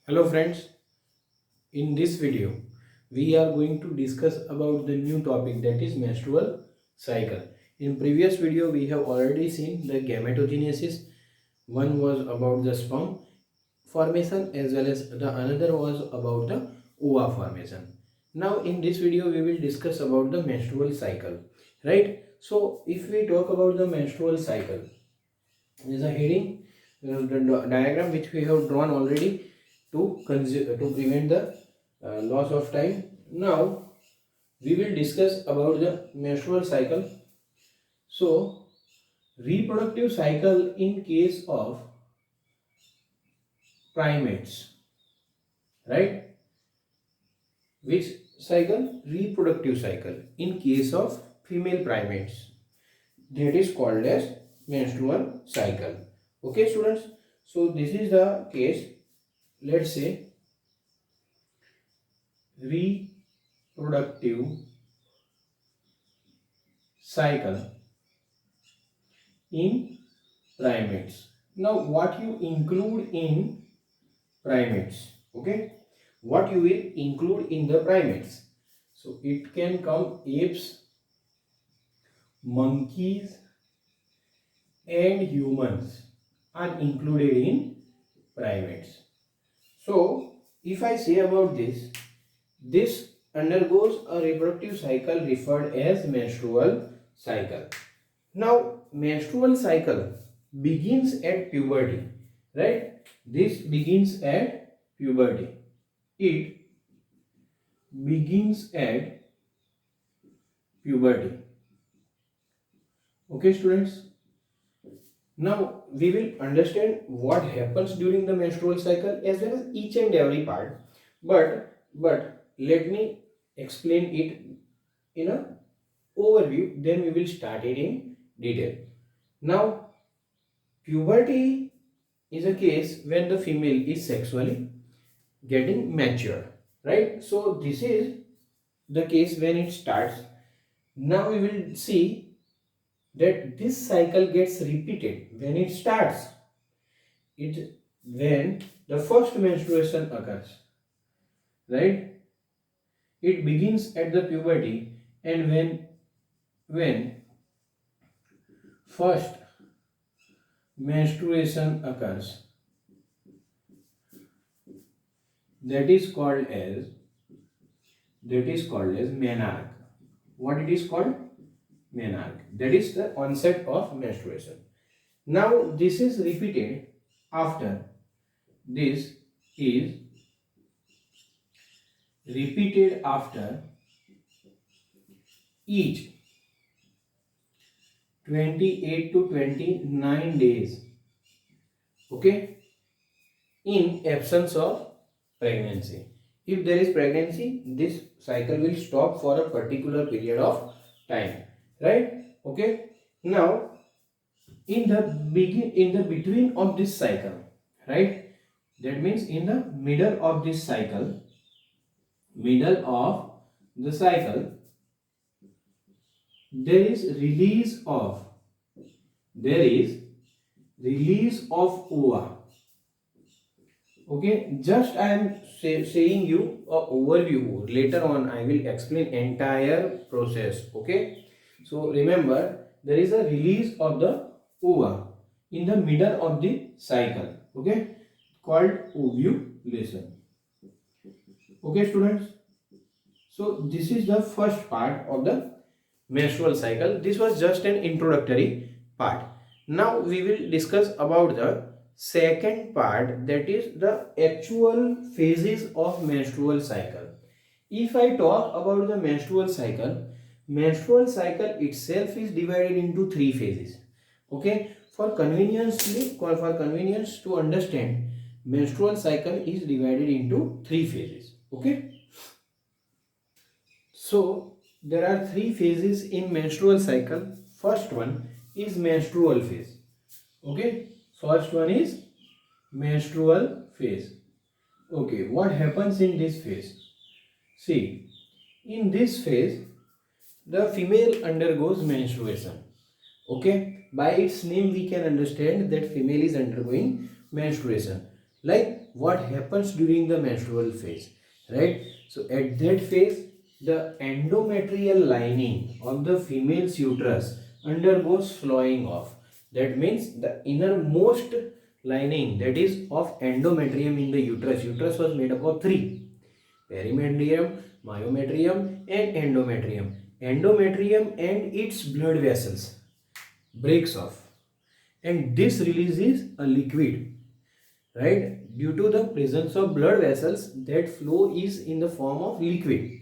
Hello friends, in this video we are going to discuss about the new topic, that is menstrual cycle. In previous video we have already seen the gametogenesis. One was about the sperm formation as well as the another was about the ova formation. Now in this video we will discuss about the menstrual cycle, right? So if we talk about the menstrual cycle, there is a heading, the diagram which we have drawn already to prevent the loss of time. Now we will discuss about the menstrual cycle. So reproductive cycle in case of primates, right? Which cycle? Reproductive cycle in case of female primates, that is called as menstrual cycle. Okay students, so this is the case. Let's say reproductive cycle in primates. Now what you include in primates, okay, what you will include in the primates? So it can come apes, monkeys and humans are included in primates. So if I say about this undergoes a reproductive cycle referred as menstrual cycle. Now menstrual cycle begins at puberty, right? This begins at puberty. It begins at puberty. Okay students, now we will understand what happens during the menstrual cycle as well as each and every part, but let me explain it in a overview, then we will start it in detail. Now puberty is a case when the female is sexually getting mature, right? So this is the case when it starts. Now we will see that this cycle gets repeated when it starts. It when the first menstruation occurs, right? It begins at the puberty, and when first menstruation occurs, that is called as menarche. What it is called? Menarche. That is the onset of menstruation. Now this is repeated after this is repeated after each 28 to 29 days, okay, in absence of pregnancy. If there is pregnancy, this cycle will stop for a particular period of time, right? Okay. Now in the between of this cycle, right, that means in the middle of this cycle, middle of the cycle, there is release of ova. Okay, just I am saying you a overview. Later on I will explain entire process. Okay, so remember, there is a release of the ova in the middle of the cycle, okay, called ovulation. Okay students, so this is the first part of the menstrual cycle. This was just an introductory part. Now we will discuss about the second part, that is the actual phases of menstrual cycle. If I talk about the menstrual cycle itself is divided into three phases. Okay, for convenience to understand, menstrual cycle is divided into three phases. Okay, so there are three phases in menstrual cycle. First one is menstrual phase. Okay, first one is menstrual phase. Okay, what happens in this phase? See, in this phase the female undergoes menstruation. Okay, by its name we can understand that female is undergoing menstruation. Like what happens during the menstrual phase, right? So at that phase, the endometrial lining of the female's uterus undergoes flowing off. That means the innermost lining, that is of endometrium in the uterus. Uterus was made up of three: perimetrium, myometrium, and endometrium. Endometrium and its blood vessels breaks off, and this releases a liquid, right? Due to the presence of blood vessels, that flow is in the form of liquid.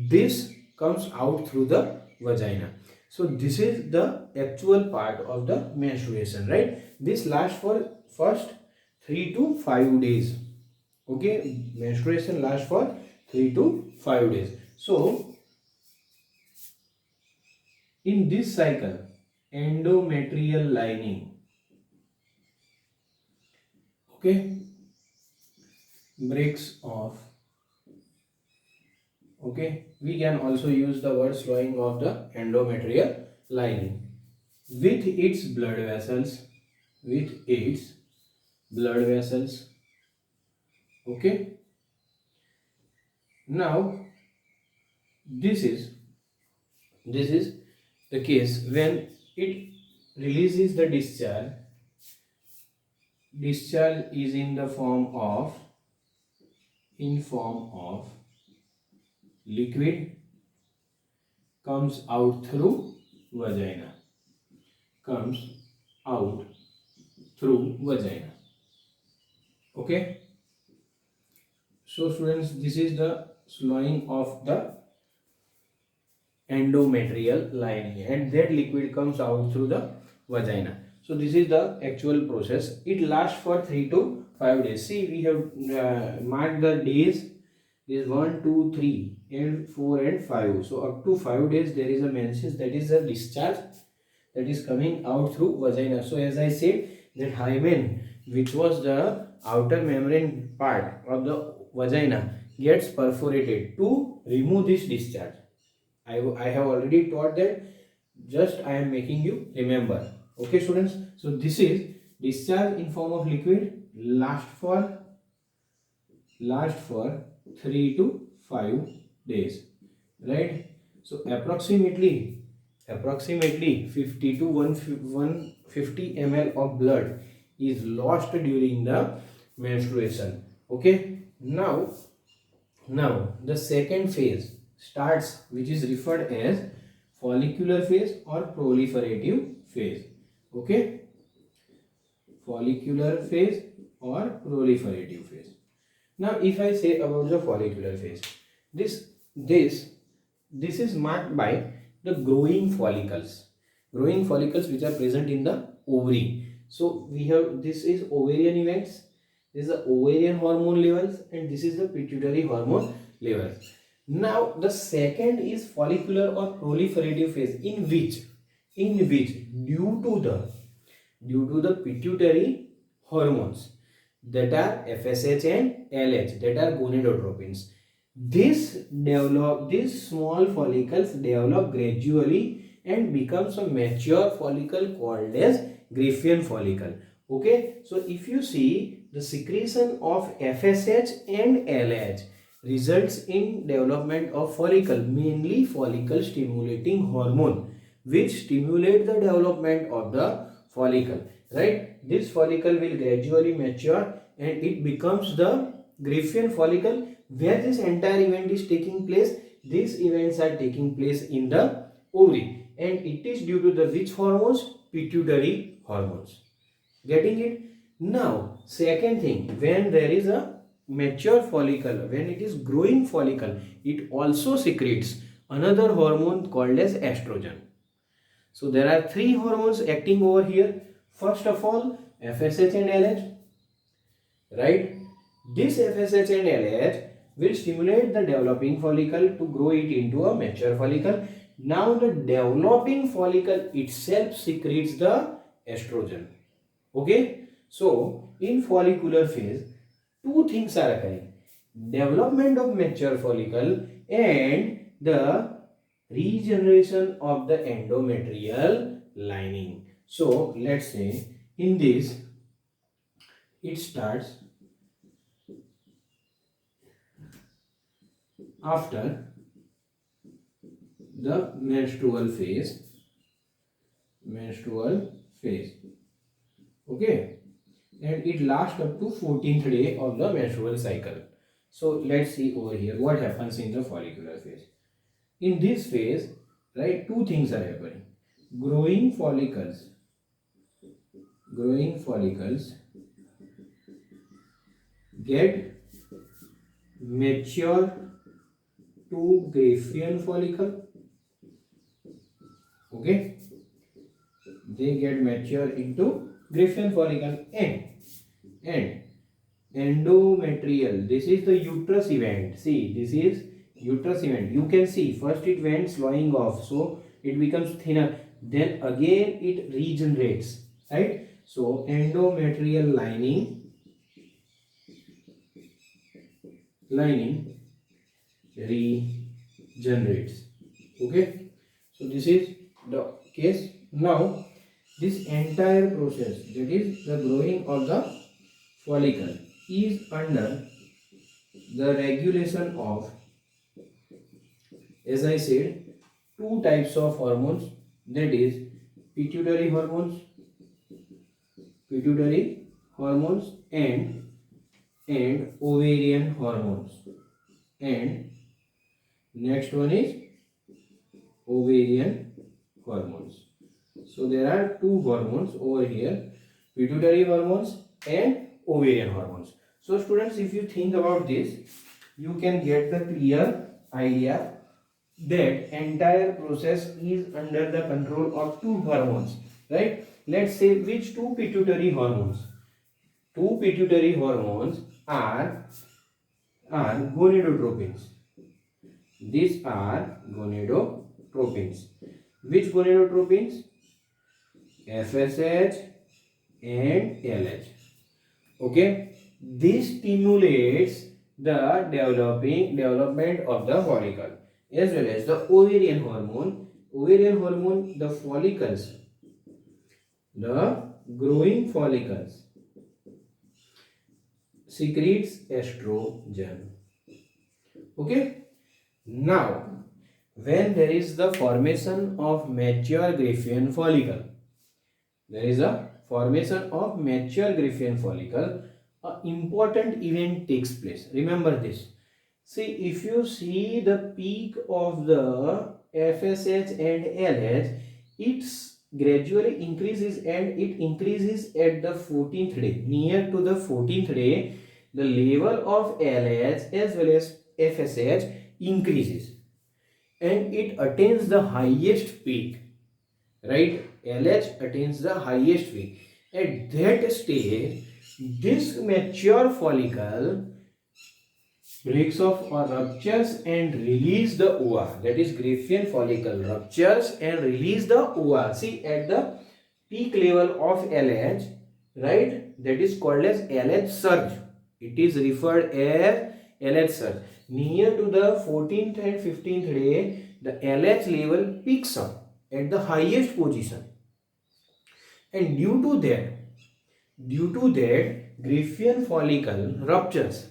This comes out through the vagina. So this is the actual part of the menstruation, right? This lasts for first 3 to 5 days. Okay, menstruation lasts for 3 to 5 days. So in this cycle, endometrial lining, okay, breaks off. Okay, we can also use the word slowing of the endometrial lining with its blood vessels, with its blood vessels. Okay, now this is the case when it releases the discharge. Discharge is in form of liquid, comes out through vagina, comes out through vagina. Okay, so students, this is the slowing of the endometrial lining, and that liquid comes out through the vagina. So this is the actual process. It lasts for 3 to 5 days. See, we have marked the days. This 1, 2, 3 and 4 and 5. So up to 5 days there is a menses, that is a discharge that is coming out through vagina. So as I said, that hymen, which was the outer membrane part of the vagina, gets perforated to remove this discharge. I have already taught that, just I am making you remember. Okay students, so this is discharge in form of liquid, last for 3 to 5 days, right? So approximately 50 to 150 ml of blood is lost during the menstruation. Okay, now the second phase starts, which is referred as follicular phase or proliferative phase. Okay, follicular phase or proliferative phase. Now if I say about the follicular phase, this is marked by the growing follicles which are present in the ovary. So we have, this is ovarian events, this is the ovarian hormone levels, and this is the pituitary hormone levels. Now the second is follicular or proliferative phase, in which due to the pituitary hormones, that are FSH and LH, that are gonadotropins, these small follicles develop gradually and becomes a mature follicle called as Graafian follicle. Okay, so if you see, the secretion of FSH and LH results in development of follicle, mainly follicle stimulating hormone, which stimulate the development of the follicle, right? This follicle will gradually mature and it becomes the Graafian follicle, where this entire event is taking place. These events are taking place in the ovary, and it is due to the which hormones? Pituitary hormones. Getting it? Now second thing, when there is a mature follicle, when it is growing follicle, it also secretes another hormone called as estrogen. So there are three hormones acting over here. First of all, FSH and LH, right? This FSH and LH will stimulate the developing follicle to grow it into a mature follicle. Now the developing follicle itself secretes the estrogen. Okay, so in follicular phase, two things are occurring: development of mature follicle and the regeneration of the endometrial lining. So let's say in this, it starts after the menstrual phase. Okay, and it lasts up to 14th day of the menstrual cycle. So let's see over here what happens in the follicular phase. In this phase, right, two things are happening. Growing follicles get mature to Graafian follicle. Okay, they get mature into Graafian follicle, and endometrial, this is the uterus event. See, this is uterus event. You can see first it went slowing off, so it becomes thinner, then again it regenerates, right? So endometrial lining regenerates. Okay, so this is the case. Now this entire process, that is the growing of the follicle, is under the regulation of, as I said, two types of hormones, that is pituitary hormones and ovarian hormones, and next one is ovarian hormones. So there are two hormones over here, pituitary hormones and ovarian hormones. So students, if you think about this, you can get the clear idea that entire process is under the control of two hormones, right? Let's say which two pituitary hormones? Two pituitary hormones are gonadotropins. These are gonadotropins. Which gonadotropins? FSH and LH. Okay, this stimulates the development of the follicle, as well as the ovarian hormone. The follicles, the growing follicles secretes estrogen. Okay, now when there is the formation of mature Graafian follicle, an important event takes place. Remember this. See, if you see the peak of the FSH and LH, it's gradually increases, and it increases at the 14th day. Near to the 14th day, the level of LH as well as FSH increases, and it attains the highest peak, right? LH attains the highest peak. At that stage, this mature follicle breaks off or ruptures and release the OVA. That is, Graafian follicle ruptures and release the OVA. See, at the peak level of LH, right, that is called as LH surge. It is referred as LH surge. Near to the 14th and 15th day, the LH level picks up at the highest position, and due to that Graafian follicle ruptures,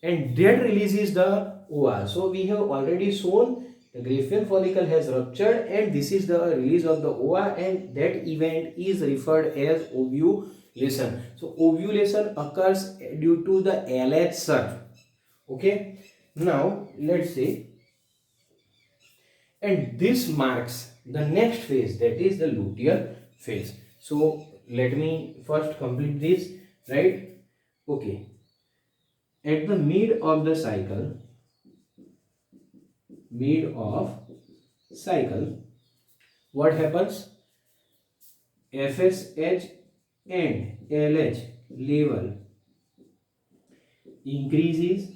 and that releases the OVA. So we have already shown the Graafian follicle has ruptured, and this is the release of the OVA, and that event is referred as ovulation. So ovulation occurs due to the LH surge. Okay, now let's say, and this marks the next phase, that is the luteal phase. So let me first complete this, right? Okay, at the mid of cycle, what happens? FSH and LH level increases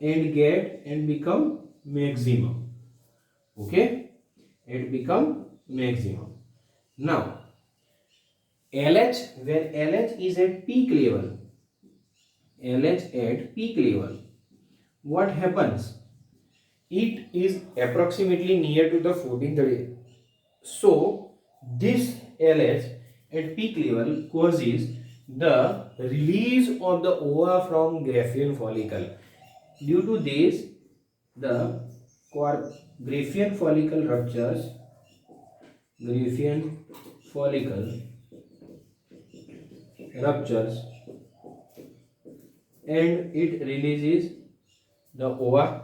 and become maximum. Okay, it become maximum. Now LH, when LH is at peak level, what happens? It is approximately near to the 14th day. So this LH at peak level causes the release of the OVA from Graafian follicle. due to this, the Graafian follicle ruptures. Graafian follicle ruptures and it releases the ova.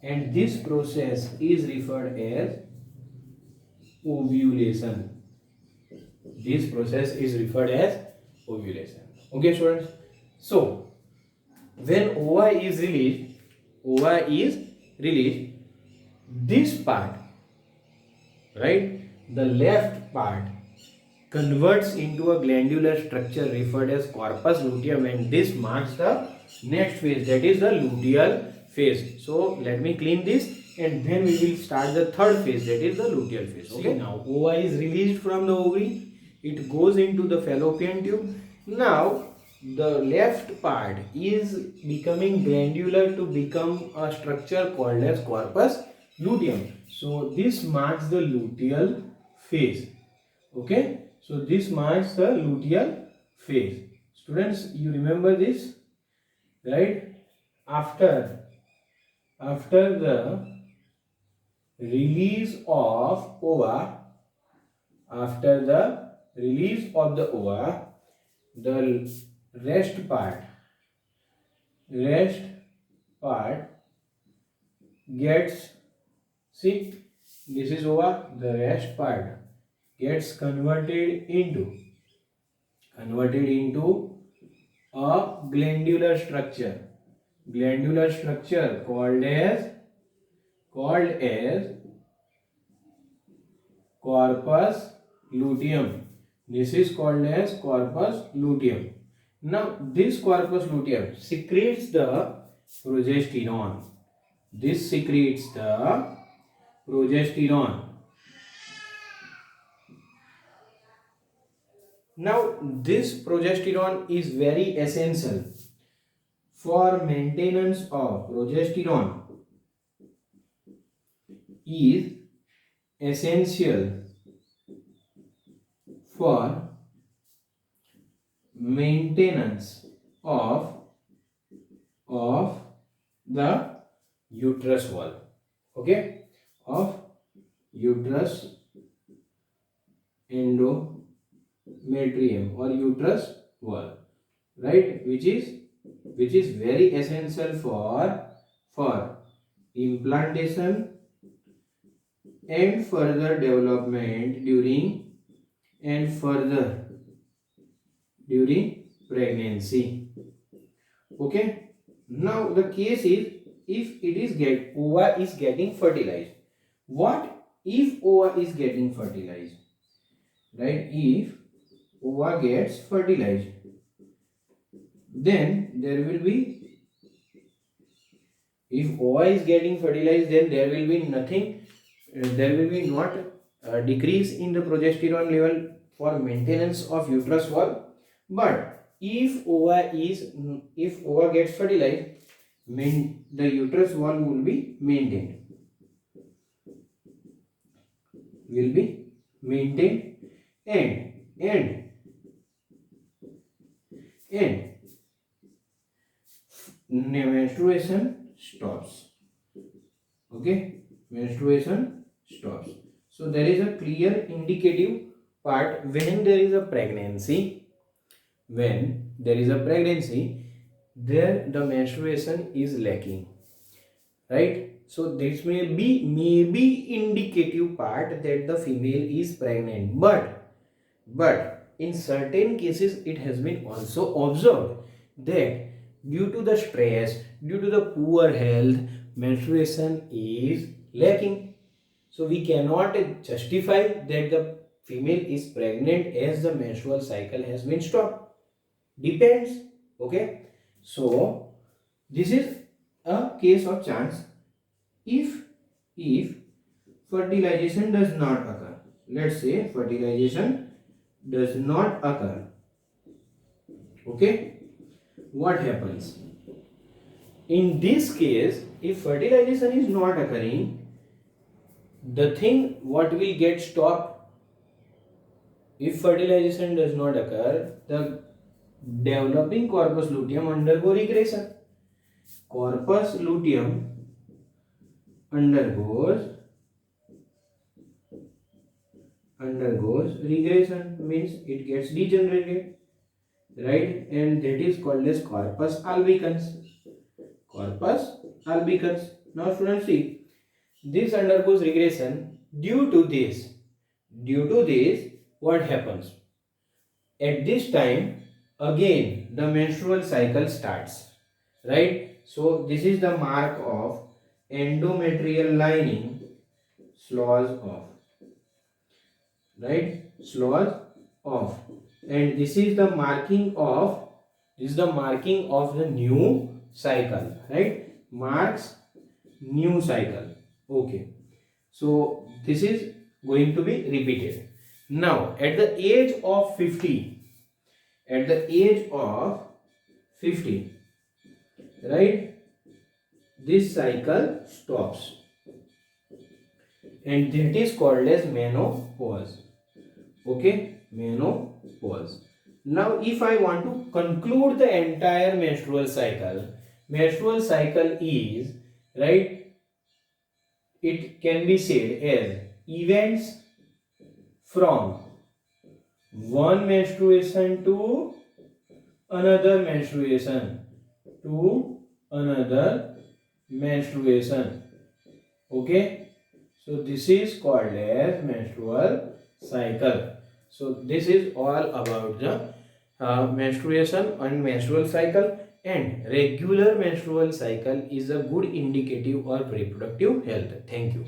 And this process is referred as ovulation. This process is referred as ovulation. Okay, students. So when ova is released, this part, right, the left part converts into a glandular structure referred as corpus luteum, and this marks the next phase, that is the luteal phase. So let me clean this and then we will start the third phase, that is the luteal phase. Okay, now ova is released from the ovary, it goes into the fallopian tube. Now the left part is becoming glandular to become a structure called as corpus luteum. So this marks the luteal phase. Okay, so this marks the luteal phase. Students, you remember this, right? After the release of ova, the rest part gets, see, this is ova, the rest part gets converted into a glandular structure called as corpus luteum. This is called as corpus luteum. Now this corpus luteum secretes the progesterone. Now this progesterone is very essential for maintenance of the uterus wall. Okay, of uterus endometrium or uterus wall, right, which is very essential for implantation and further development during pregnancy. Okay, now the case is, if ova is getting fertilized. What if ova is getting fertilized? Right, if ova gets fertilized, then there will be, if ova is getting fertilized, then there will be nothing, there will be not a decrease in the progesterone level for maintenance of uterus wall. But if ova gets fertilized, the uterus wall will be maintained. And menstruation stops. Okay, menstruation stops. So there is a clear indicative part when there is a pregnancy. When there is a pregnancy, there the menstruation is lacking, right? So this may be indicative part that the female is pregnant, but in certain cases it has been also observed that due to the stress, due to the poor health, menstruation is lacking. So we cannot justify that the female is pregnant as the menstrual cycle has been stopped. Depends. Okay, so this is a case of chance. If fertilization does not occur, let's say fertilization does not occur, okay, what happens? In this case, if fertilization is not occurring, the thing what will get stopped, if fertilization does not occur, the developing corpus luteum undergo regression. Corpus luteum undergoes regression, means it gets degenerated, right? And that is called as corpus albicans. Corpus albicans. Now students, see, this undergoes regression due to this. Due to this, what happens? At this time, again the menstrual cycle starts, right? So this is the mark of endometrial lining slough off, right? Slough off, and this is the marking of the new cycle, right? Marks new cycle. Okay, so this is going to be repeated. Now at the age of 50, right, this cycle stops, and that is called as menopause. Okay, menopause. Now if I want to conclude the entire menstrual cycle is, right, it can be said as events from one menstruation to another menstruation. Okay, so this is called as menstrual cycle. So this is all about the menstruation and menstrual cycle, and regular menstrual cycle is a good indicative of reproductive health. Thank you.